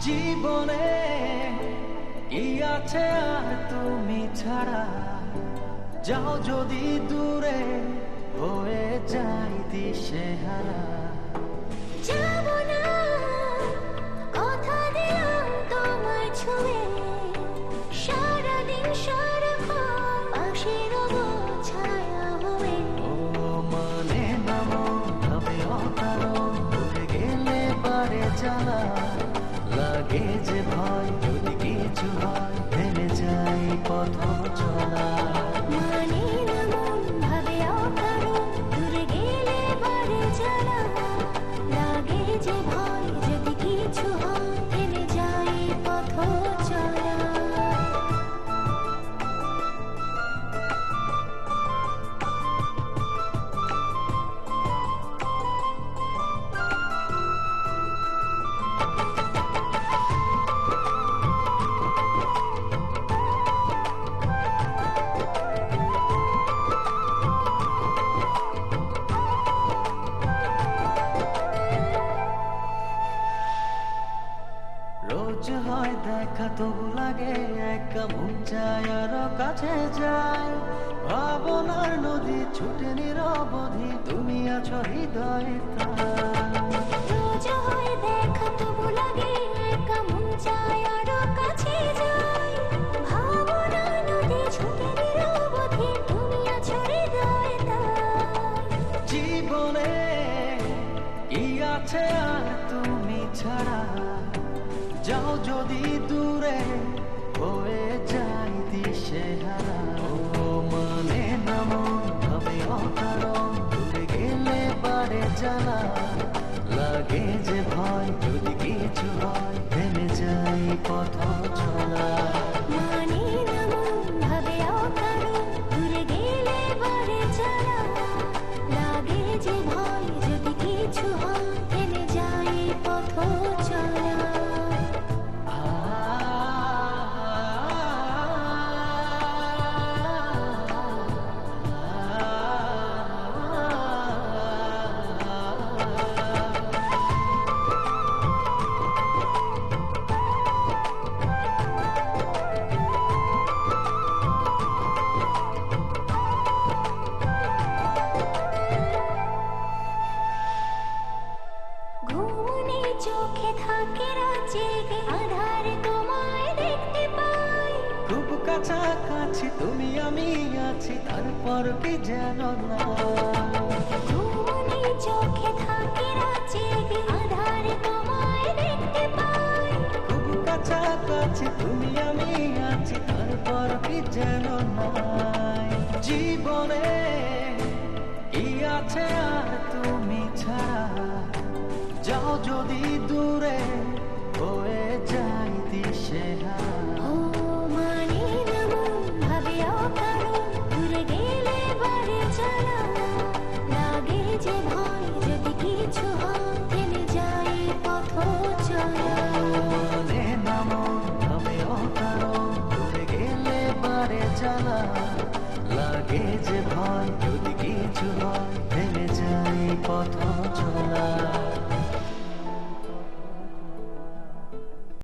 জীবনে কি আছে আর তুমি ছাড়া, যাও যদি দূরে হয়ে যাই দিশেহারা। যাবো না, কথা দিলাম তোমায় ছুঁয়ে, সারাদিন সারাক্ষণ পাশে রবো ছায়া হয়ে। ও মানে না মন ভাবে অকারণ, দূরে গেলে বারে জ্বালা লাগে যে ভয়, যদি কিছু হয় থেমে যাই পথ চলা। মানে না মন ভাবে অকারণ, দূরে গেলে বারে জ্বালা লাগে যে ভয়, যদি কিছু হয় থেমে যাই পথ চলা। রোজ হয় দেখা তবু লাগে একা, মন চায় আরো কাছে যায়। ভাবনার নদী ছুটে নিরবধি, তুমি আছো হৃদয়ে তাই। রোজ হয় দেখা তবু লাগে একা, মন চায় আরো কাছে যাই। ভাবনা নদী ছুটে নিরবধি, তুমি আছো হৃদয়ে তাই। জীবনে কি আছে আর তুমি ছাড়া, যাও যদি দূরে হয়ে যাই দিশেহারা। ও মানে না মন ভাবে অকারণ, দূরে গেলে বারে জ্বালা লাগে যে ভয়, যদি কিছু হয় থেমে যাই পথ চলা। মানে না মন ভাবে অকারণ, দূরে গেলে বারে জ্বালা লাগে যে ভয়, যদি কিছু হয় থেমে যাই পথ চলা। ঘুমনে চোখে থাকে রাত জেগে, আধারে তোমায় দেখতে পাই। খুব কাছাকাছি তুমি আমি আছি, তারপর কি যেন না। ঘুমনে চোখে থাকে রাত জেগে, আধারে তোমায় দেখতে পাই। খুব কাছাকাছি তুমি আমি আছি, তারপর কি যেন নাই। জীবনে কি আছে আর তুমি ছাড়া, যাও যদি দূরে হয়ে যাই দিশেহারা। ও